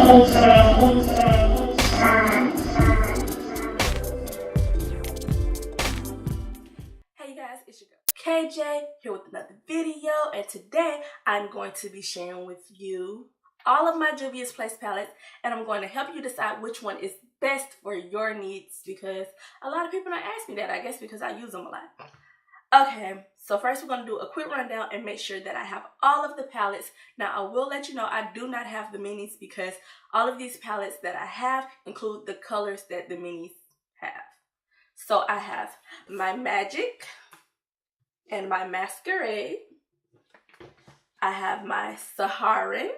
Hey guys, it's your girl KJ here with another video, and today I'm going to be sharing with you all of my Juvia'S Place palettes, and I'm going to help you decide which one is best for your needs, because a lot of people don't ask me that, I guess because I use them a lot. Okay, so first we're going to do a quick rundown and make sure that I have all of the palettes. Now I will let you know I do not have the minis, because all of these palettes that I have include the colors that the minis have. So I have my Magic and my Masquerade. I have my Saharan.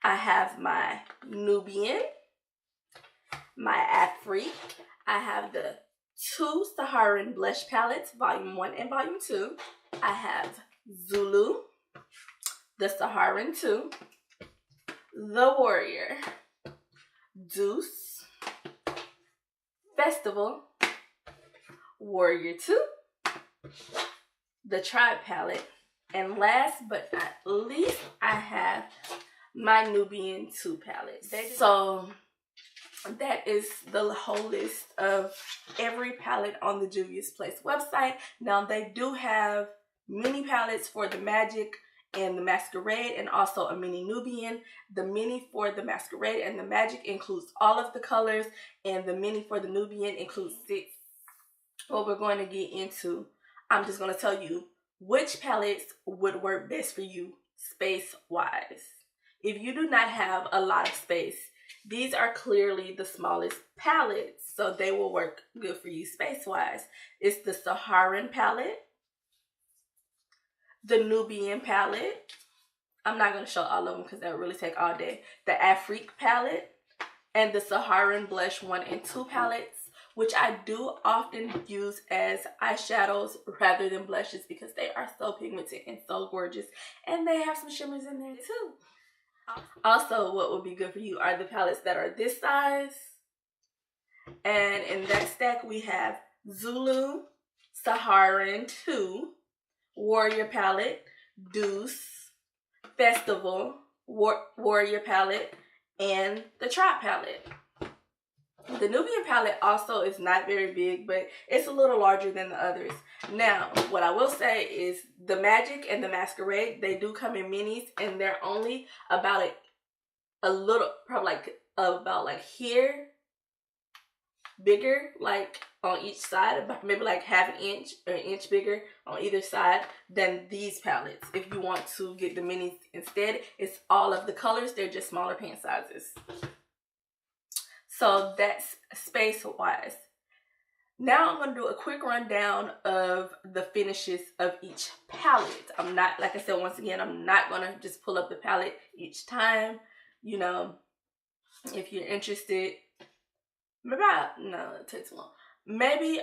I have my Nubian, my Afrique. I have the two Saharan blush palettes, volume 1 and volume 2. I have Zulu, the Saharan 2, the Warrior, Deuce, Festival, Warrior 2, the Tribe palette, and last but not least, I have my Nubian 2 palette. So that is the whole list of every palette on the Juvia'S Place website. Now they do have mini palettes for the Magic and the Masquerade, and also a mini Nubian. The mini for the Masquerade and the Magic includes all of the colors, and the mini for the Nubian includes 6. What we're going to get into, I'm just going to tell you which palettes would work best for you space-wise. If you do not have a lot of space, these are clearly the smallest palettes, so they will work good for you space-wise. It's the Saharan palette, the Nubian palette. I'm not going to show all of them because that would really take all day. The Afrique palette, and the Saharan Blush 1 and 2 palettes, which I do often use as eyeshadows rather than blushes because they are so pigmented and so gorgeous, and they have some shimmers in there too. Also, what would be good for you are the palettes that are this size, and in that stack we have Zulu, Saharan 2, Warrior palette, Deuce, Festival, Warrior palette, and the Tribe palette. The Nubian palette also is not very big, but it's a little larger than the others. Now, what I will say is the Magic and the Masquerade, they do come in minis, and they're only about a little, probably about like here, bigger, like on each side, maybe like half an inch or an inch bigger on either side than these palettes. If you want to get the minis instead, it's all of the colors, they're just smaller pan sizes. So that's space-wise. Now I'm going to do a quick rundown of the finishes of each palette. I'm not, like I said, once again, I'm not going to just pull up the palette each time. You know, if you're interested, maybe no, it takes too long. Maybe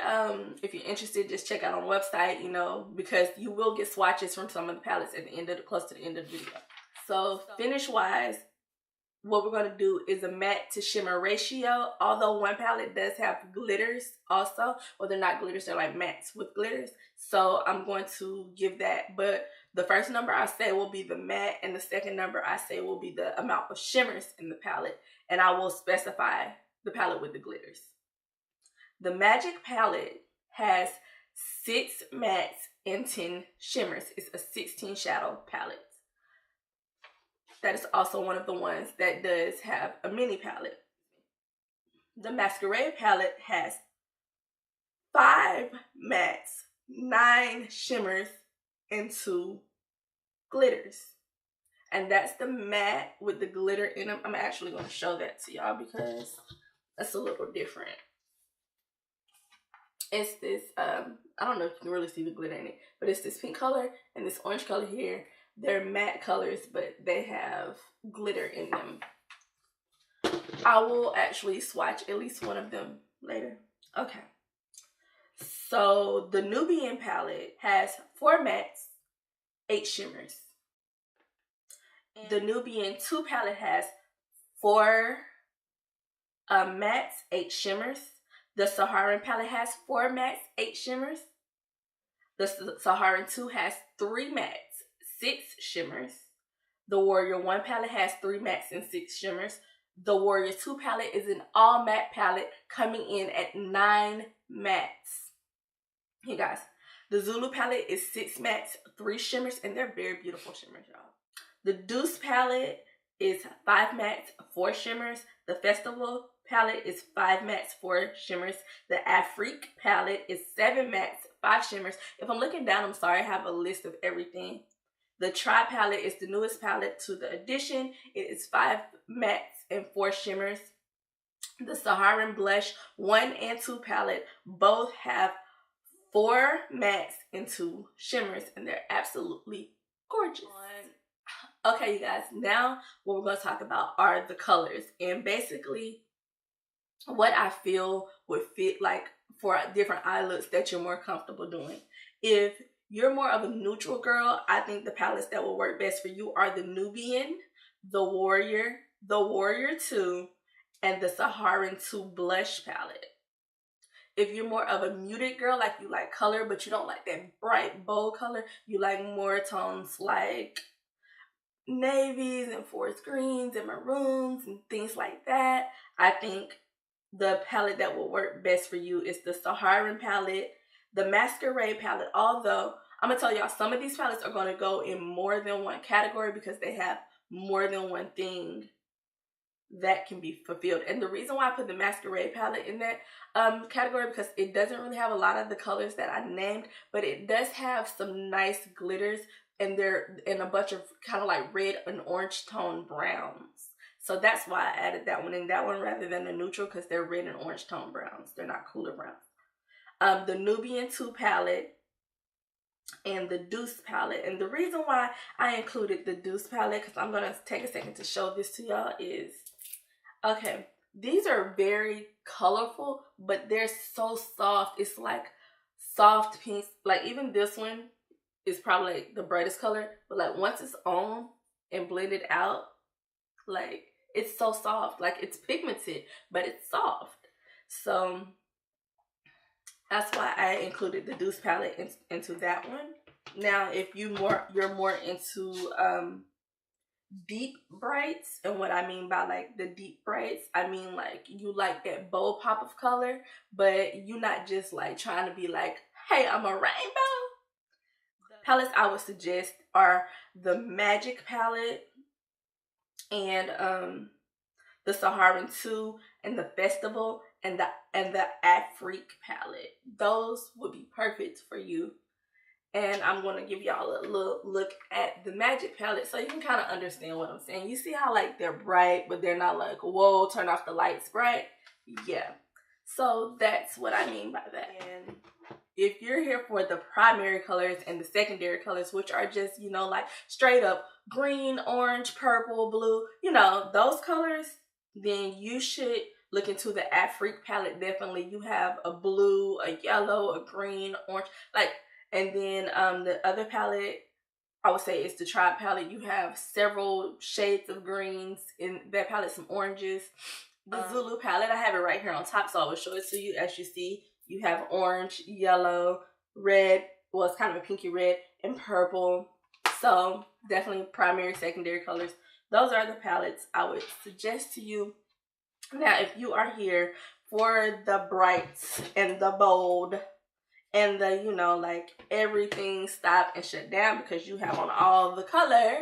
if you're interested, just check out on the website, you know, because you will get swatches from some of the palettes at the end of close to the end of the video. So finish-wise, what we're going to do is a matte to shimmer ratio. Although one palette does have glitters also, well, they're not glitters, they're like mattes with glitters. So I'm going to give that, but the first number I say will be the matte, and the second number I say will be the amount of shimmers in the palette, and I will specify the palette with the glitters. The Magic palette has 6 mattes and 10 shimmers. It's a 16 shadow palette. That is also one of the ones that does have a mini palette. The Masquerade palette has 5 mattes, 9 shimmers, and 2 glitters. And that's the matte with the glitter in them. I'm actually going to show that to y'all because that's a little different. It's this, I don't know if you can really see the glitter in it, but it's this pink color and this orange color here. They're matte colors, but they have glitter in them. I will actually swatch at least one of them later. Okay. So the Nubian palette has 4 mattes, 8 shimmers. The Nubian 2 palette has 4 mattes, 8 shimmers. The Saharan palette has 4 mattes, 8 shimmers. The Saharan 2 has 3 mattes, 6 shimmers. The Warrior 1 palette has 3 mattes and 6 shimmers. The Warrior 2 palette is an all matte palette coming in at 9 mattes. Hey guys, the Zulu palette is 6 mattes, 3 shimmers, and they're very beautiful shimmers, y'all. The Deuce palette is 5 mattes, 4 shimmers. The Festival palette is 5 mattes, 4 shimmers. The Afrique palette is 7 mattes, 5 shimmers. If I'm looking down, I'm sorry, I have a list of everything. The Tri palette is the newest palette to the edition. It is 5 mattes and 4 shimmers. The Saharan Blush 1 and 2 palette both have 4 mattes and 2 shimmers, and they're absolutely gorgeous. Okay, you guys, now what we're going to talk about are the colors, and basically what I feel would fit like for different eye looks that you're more comfortable doing. If you're more of a neutral girl, I think the palettes that will work best for you are the Nubian, the Warrior 2, and the Saharan 2 blush palette. If you're more of a muted girl, like you like color, but you don't like that bright, bold color, you like more tones like navies and forest greens and maroons and things like that, I think the palette that will work best for you is the Saharan palette, the Masquerade palette. Although I'm gonna tell y'all, some of these palettes are gonna go in more than one category because they have more than one thing that can be fulfilled. And the reason why I put the Masquerade palette in that category, because it doesn't really have a lot of the colors that I named, but it does have some nice glitters, and they're in a bunch of kind of like red and orange tone browns. So that's why I added that one in that one rather than the neutral, because they're red and orange tone browns. They're not cooler browns. The Nubian 2 palette and the Deuce palette. And the reason why I included the Deuce palette, because I'm going to take a second to show this to y'all, is, okay, these are very colorful, but they're so soft. It's like soft pinks. Like even this one is probably like the brightest color, but like once it's on and blended out, like it's so soft. Like it's pigmented, but it's soft. So that's why I included the Deuce palette into that one. Now, if you're more into deep brights, and what I mean by like the deep brights, I mean like you like that bold pop of color, but you're not just like trying to be like, hey, I'm a rainbow. The palettes I would suggest are the Magic palette and the Saharan 2 and the Festival and the Afrique palette. Those would be perfect for you. And I'm going to give y'all a little look at the Magic palette so you can kind of understand what I'm saying. You see how like they're bright, but they're not like, whoa, turn off the lights bright? Yeah. So that's what I mean by that. And if you're here for the primary colors and the secondary colors, which are just, you know, like straight up green, orange, purple, blue, you know, those colors, then you should look into the Afrique palette. Definitely. You have a blue, a yellow, a green, orange, like. And then the other palette, I would say, is the Tribe palette. You have several shades of greens in that palette, some oranges. The Zulu palette, I have it right here on top, so I will show it to you. As you see, you have orange, yellow, red, well, it's kind of a pinky red, and purple. So definitely primary, secondary colors. Those are the palettes I would suggest to you. Now, if you are here for the brights and the bold, and the, you know, like everything stop and shut down because you have on all the color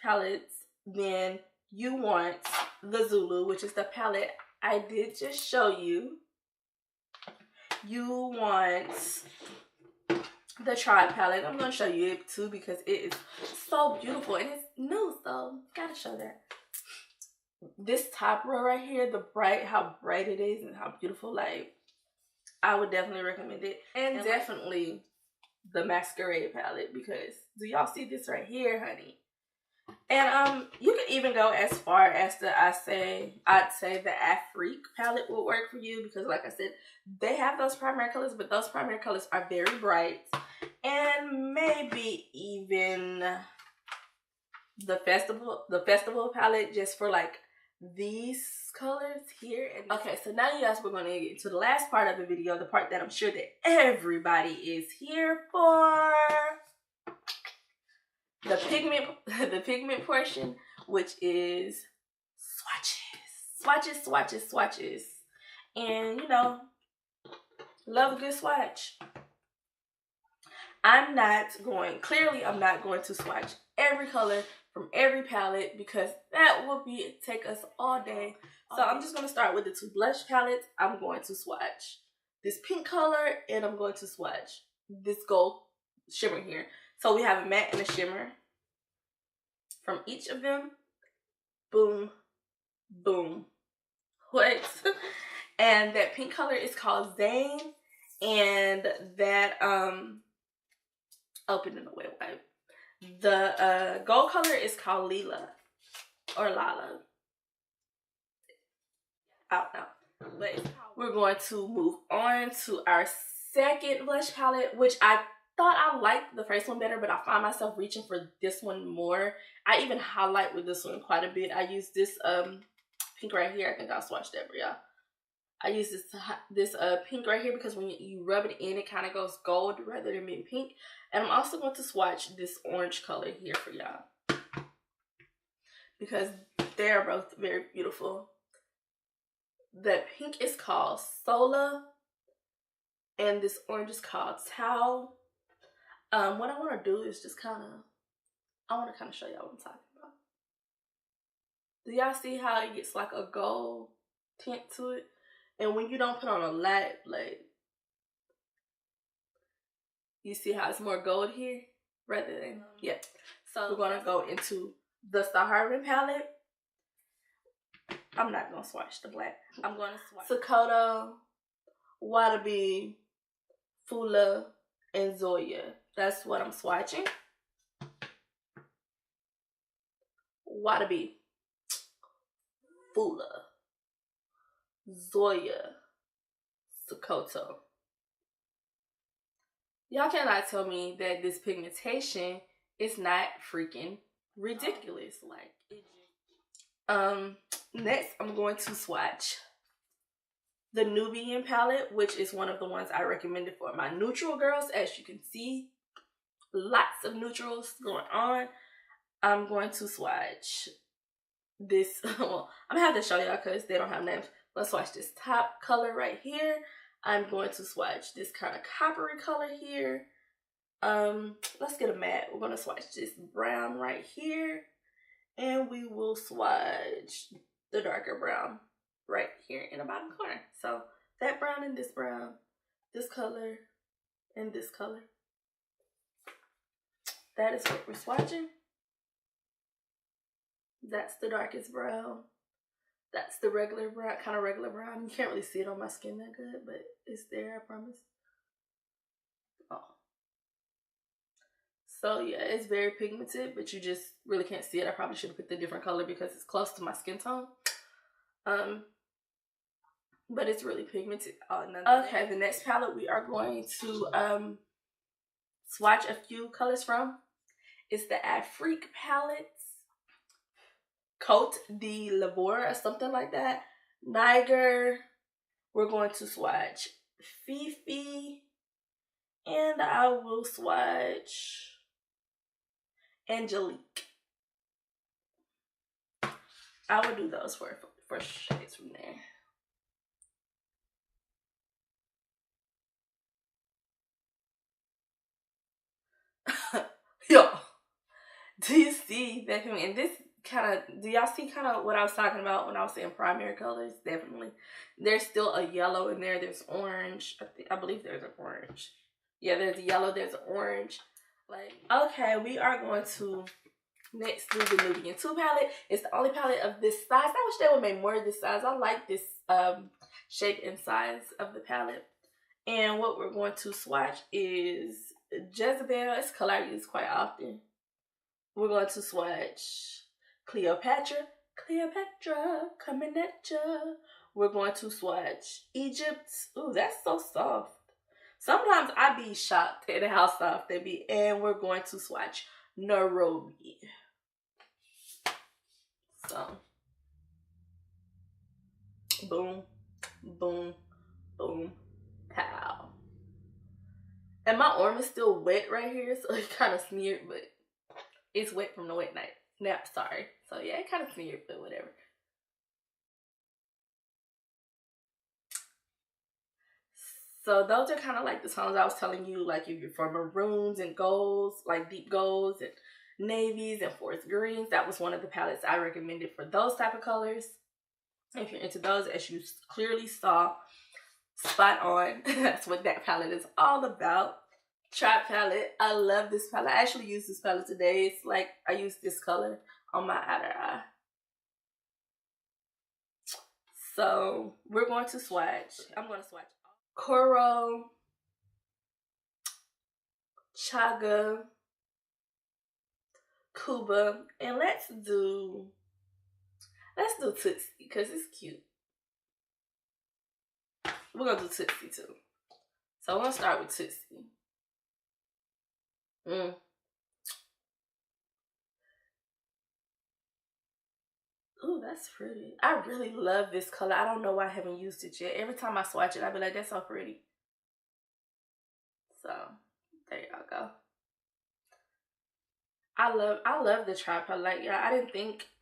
palettes, then you want the Zulu, which is the palette I did just show you. You want the Tribe palette. I'm going to show you it too because it is so beautiful and it's new, so gotta show that. This top row right here, how bright it is and how beautiful, like, I would definitely recommend it. And definitely the Masquerade palette, because do y'all see this right here, honey? And you can even go as far as I'd say the Afrique palette will work for you, because like I said, they have those primary colors, but those primary colors are very bright. And maybe even the festival palette, just for like these colors here. And okay, so now you guys, we're going to get to the last part of the video, the part that I'm sure that everybody is here for. the pigment portion, which is swatches. And you know, love a good swatch. I'm not going to swatch every color from every palette because that will take us all day. So I'm just going to start with the two blush palettes. I'm going to swatch this pink color and I'm going to swatch this gold shimmer here. So we have a matte and a shimmer from each of them. Boom, boom. What? And that pink color is called Zane, and that open in a way wipe. The gold color is called Lila or Lala. I don't know. But we're going to move on to our second blush palette, which I thought I liked the first one better, but I find myself reaching for this one more. I even highlight with this one quite a bit. I use this pink right here. I think I'll swatch that for y'all. I use this pink right here because when you rub it in, it kind of goes gold rather than being pink. And I'm also going to swatch this orange color here for y'all because they're both very beautiful. The pink is called Sola and this orange is called Tau. What I want to do is just I want to show y'all what I'm talking about. Do y'all see how it gets like a gold tint to it? And when you don't put on a light, like, you see how it's more gold here rather than, yeah. So we're going to go into the Sahara palette. I'm not going to swatch the black. I'm going to swatch Sakoto, Wadabi, Fula, and Zoya. That's what I'm swatching. Wadabi, Fula, Zoya, Sakoto. Y'all cannot tell me that this pigmentation is not freaking ridiculous. Like, next I'm going to swatch the Nubian palette, which is one of the ones I recommended for my neutral girls. As you can see, lots of neutrals going on. I'm going to swatch this. Well, I'm gonna have to show y'all because they don't have names. Let's swatch this top color right here. I'm going to swatch this kind of coppery color here. Let's get a matte. We're going to swatch this brown right here. And we will swatch the darker brown right here in the bottom corner. So that brown and this brown, this color and this color. That is what we're swatching. That's the darkest brown. That's the regular brown, kind of regular brown. You can't really see it on my skin that good, but it's there, I promise. Oh. So yeah, it's very pigmented, but you just really can't see it. I probably should have picked a different color because it's close to my skin tone. But it's really pigmented. Okay, the next palette we are going to swatch a few colors from is the Afrique palette. Cote de l'Ivoire or something like that. Niger. We're going to swatch Fifi. And I will swatch Angelique. I will do those for shades from there. Yo, do you see that? And this do y'all see kind of what I was talking about when I was saying primary colors? Definitely. There's still a yellow in there. There's orange. I believe there's an orange. Yeah, there's a yellow. There's an orange. Like, okay, we are going to next do the Nubian 2 palette. It's the only palette of this size. I wish they would make more of this size. I like this shape and size of the palette. And what we're going to swatch is Jezebel. It's a color I use quite often. We're going to swatch Cleopatra, coming at ya. We're going to swatch Egypt. Ooh, that's so soft. Sometimes I be shocked at how soft they be. And we're going to swatch Nairobi. So, boom, boom, boom, pow. And my arm is still wet right here, so it kind of smeared, but It's wet from the wet night. Nap, sorry. So yeah, it kind of smeared, but whatever. So those are kind of like the tones I was telling you, like if you're for maroons and golds, like deep golds and navies and forest greens, that was one of the palettes I recommended for those type of colors. If you're into those, as you clearly saw, spot on. That's what that palette is all about. Trap palette. I love this palette. I actually used this palette today. It's like I used this color on my outer eye. So we're going to swatch. I'm going to swatch Koro, Chaga, Kuba, and let's do Tootsie because it's cute. We're gonna do Tootsie too. So we're gonna start with Tootsie. Ooh, that's pretty. I really love this color. I don't know why I haven't used it yet. Every time I swatch it, I be like, that's so pretty. So there y'all go. I love the tripod. Like, yeah,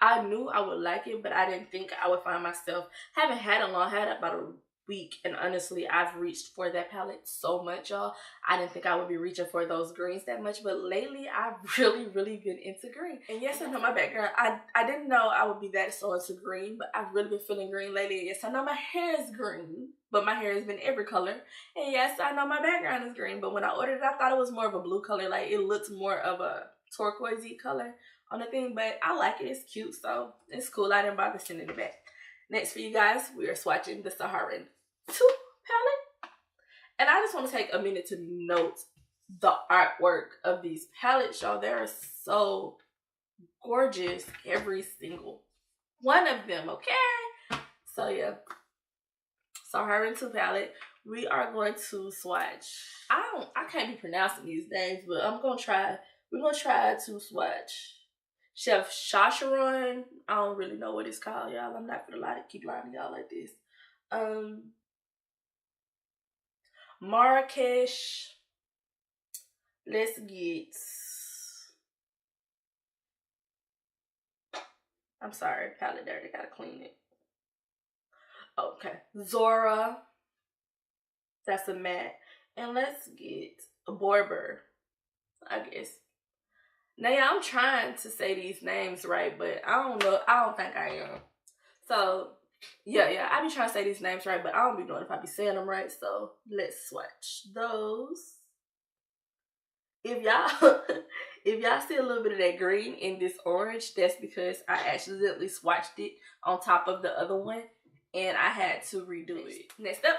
I knew I would like it, but I didn't think I would find myself. Haven't had about a week, and honestly, I've reached for that palette so much, y'all. I didn't think I would be reaching for those greens that much, but lately I've really been into green. And yes, I know my background. I didn't know I would be that so into green, but I've really been feeling green lately. And yes, I know my hair is green, but my hair has been every color. And yes, I know my background is green, but when I ordered it, I thought it was more of a blue color. Like, it looked more of a turquoisey color on the thing, but I like it. It's cute, so it's cool. I didn't bother sending it back. Next for you guys, we are swatching the Saharan 2 palette, and I just want to take a minute to note the artwork of these palettes, y'all. They are so gorgeous, every single one of them. Okay, so yeah, Saharan 2 palette. We are going to swatch. I can't be pronouncing these names, but we're gonna try to swatch Chef Shacharon. I don't really know what it's called, y'all. I'm not gonna keep lying to y'all like this. Marrakesh. Let's get, I'm sorry, palette dirty, gotta clean it. Okay, Zora. That's a matte. And let's get a Borber, I guess. Now, yeah, I'm trying to say these names right, but I don't know. I don't think I am. So, yeah, I be trying to say these names right, but I don't be knowing if I be saying them right. So, let's swatch those. If y'all see a little bit of that green in this orange, that's because I accidentally swatched it on top of the other one, and I had to redo it. Next up,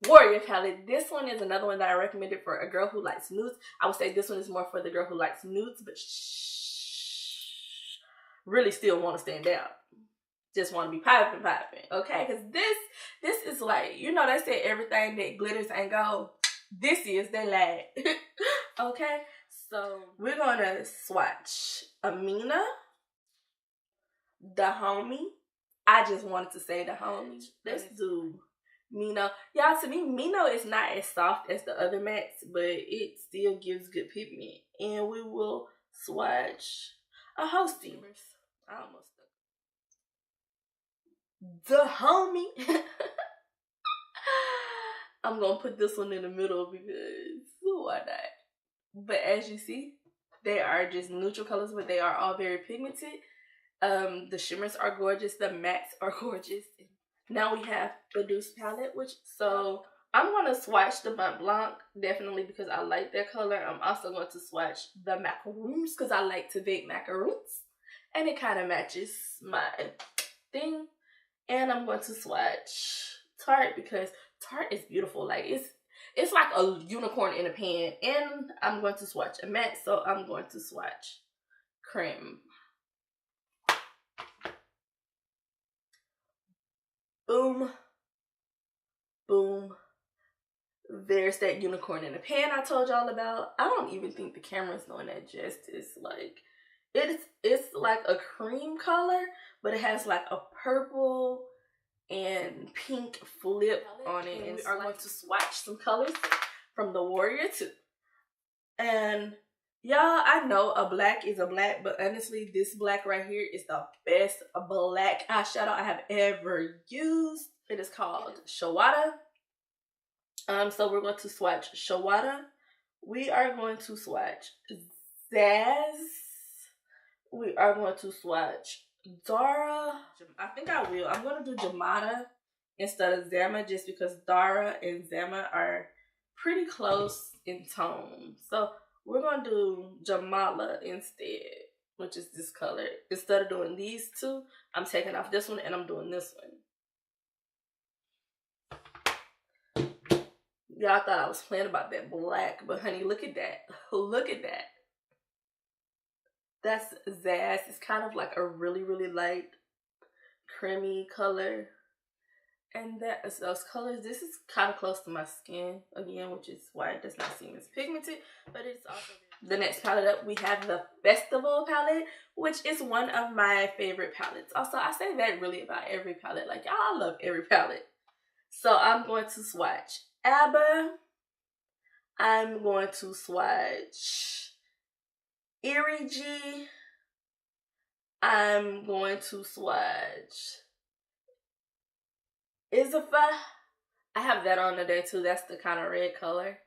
Warrior palette. This one is another one that I recommended for a girl who likes nudes. I would say this one is more for the girl who likes nudes, but really still want to stand out. Just want to be popping, okay? Because this is like, you know, they say everything that glitters ain't gold. This is the lad. Okay, so we're gonna swatch Amina, the homie. I just wanted to say the homie. Let's do Mino. Y'all, to me, Mino is not as soft as the other mattes, but it still gives good pigment. And we will swatch a hostie. I almost stuck. The homie. I'm gonna put this one in the middle because why not? But as you see, they are just neutral colors, but they are all very pigmented. The shimmers are gorgeous. The mattes are gorgeous. Now we have the Deuce palette, so I'm going to swatch the Mont Blanc, definitely, because I like that color. I'm also going to swatch the macaroons, because I like to bake macaroons. And it kind of matches my thing. And I'm going to swatch Tarte, because Tarte is beautiful. Like, it's like a unicorn in a pan. And I'm going to swatch a matte, so I'm going to swatch Creme. Boom, boom. There's that unicorn in the pan I told y'all about. I don't even think the camera's doing that justice. Like, it's like a cream color, but it has like a purple and pink flip on it. And we are going to swatch some colors from the Warrior 2. And Y'all, I know a black is a black, but honestly, this black right here is the best black eyeshadow I have ever used. It is called Shawada. So we're going to swatch Shawada. We are going to swatch Zaz. We are going to swatch Dara. I think I will. I'm going to do Jamada instead of Zama just because Dara and Zama are pretty close in tone. So we're going to do Jamala instead, which is this color. Instead of doing these two, I'm taking off this one and I'm doing this one. Y'all thought I was playing about that black, but honey, look at that. Look at that. That's Zaz. It's kind of like a really, really light creamy color. And that is those colors. This is kind of close to my skin again, which is why it does not seem as pigmented, but it's also the next palette up. We have the Festival palette, which is one of my favorite palettes. Also, I say that really about every palette. Like, y'all, I love every palette. So I'm going to swatch ABBA. I'm going to swatch Eerie G. I'm going to swatch Isafa. I have that on today too. That's the kind of red color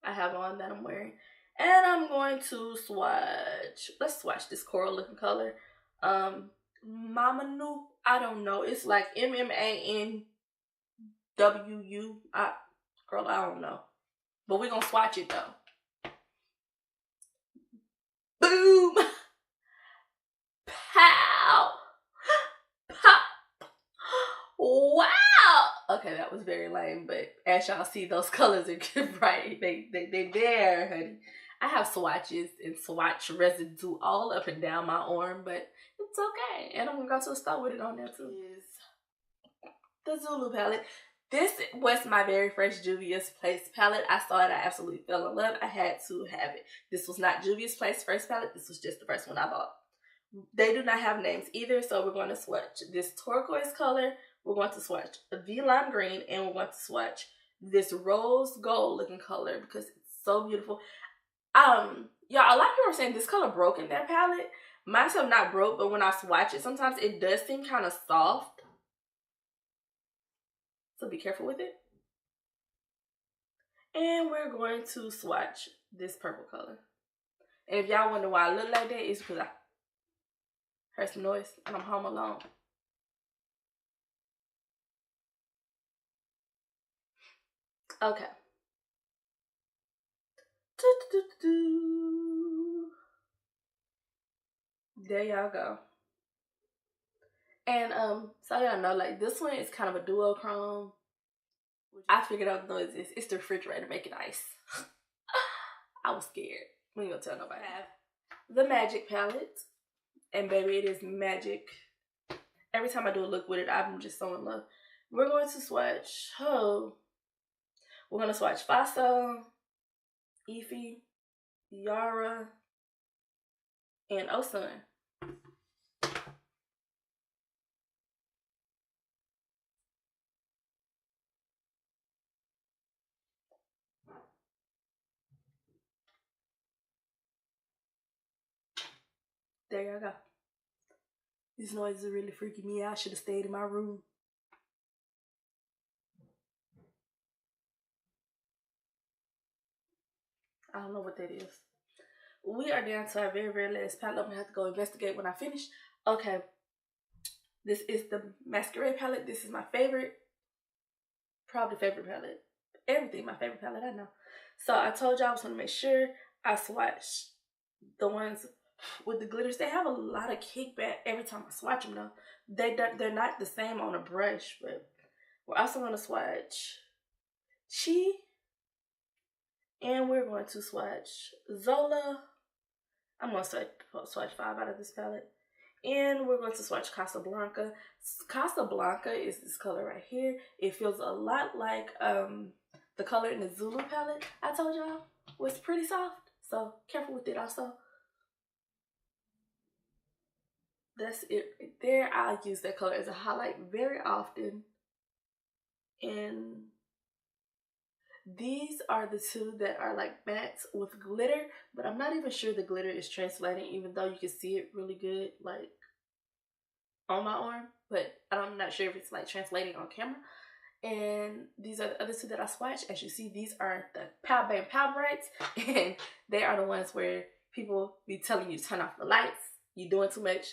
I have on that I'm wearing. And I'm going to swatch, let's swatch this coral looking color. Mamanu. I don't know. It's like MMANWU. Girl, I don't know. But we're going to swatch it though. Boom. Pow. Pop. Wow. Okay, that was very lame, but as y'all see, those colors are bright. They there, honey. I have swatches and swatch residue all up and down my arm, but it's okay. And I'm gonna go to the store with it on there too. Is the Zulu palette. This was my very first Juvia'S Place palette. I saw it, I absolutely fell in love. I had to have it. This was not Juvia'S Place first palette. This was just the first one I bought. They do not have names either, so we're going to swatch this turquoise color. We're going to swatch the lime green, and we're going to swatch this rose gold looking color because it's so beautiful. Y'all, a lot of people are saying this color broke in their palette. Mine's have not broke, but when I swatch it, sometimes it does seem kind of soft. So be careful with it. And we're going to swatch this purple color. And if y'all wonder why I look like that, it's because I heard some noise and I'm home alone. Okay. There y'all go. And so y'all know, like, this one is kind of a duochrome. I figured out the noise is it's the refrigerator making ice. I was scared. We ain't gonna tell nobody. I have the Magic palette, and baby, it is magic. Every time I do a look with it, I'm just so in love. We're going to swatch. We're gonna swatch Faso, Ify, Yara, and Osun. There y'all go. These noises are really freaking me out. I should have stayed in my room. I don't know what that is. We are down to our very, very last palette. I'm gonna have to go investigate when I finish. Okay. This is the Masquerade palette. This is my favorite. Probably favorite palette. Everything my favorite palette, I know. So I told y'all I was gonna make sure I swatch the ones with the glitters. They have a lot of kickback every time I swatch them though. They're not the same on a brush, but we're also gonna swatch Chi. And we're going to swatch Zola. I'm going to swatch 5 out of this palette. And we're going to swatch Casablanca. Casablanca is this color right here. It feels a lot like the color in the Zulu palette I told y'all was pretty soft. So careful with it also. That's it right there. I'll use that color as a highlight very often. And These are the two that are like mattes with glitter, but I'm not even sure the glitter is translating, even though you can see it really good like on my arm, but I'm not sure if it's like translating on camera. And these are the other two that I swatched. As you see, these are the Pow Bang Pow Brights, and they are the ones where people be telling you to turn off the lights, you're doing too much,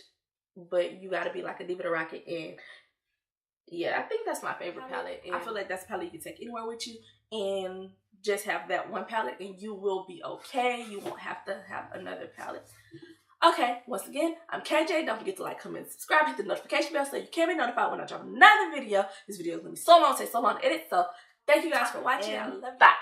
but you gotta be like a diva to rock it. And yeah, I think that's my favorite palette. And I feel like that's a palette you can take anywhere with you and just have that one palette and you will be okay. You won't have to have another palette. Okay, once again, I'm KJ. Don't forget to like, comment, subscribe, hit the notification bell so you can be notified when I drop another video. This video is going to be so long, take so long to edit. So thank you guys for watching. I love you. Bye.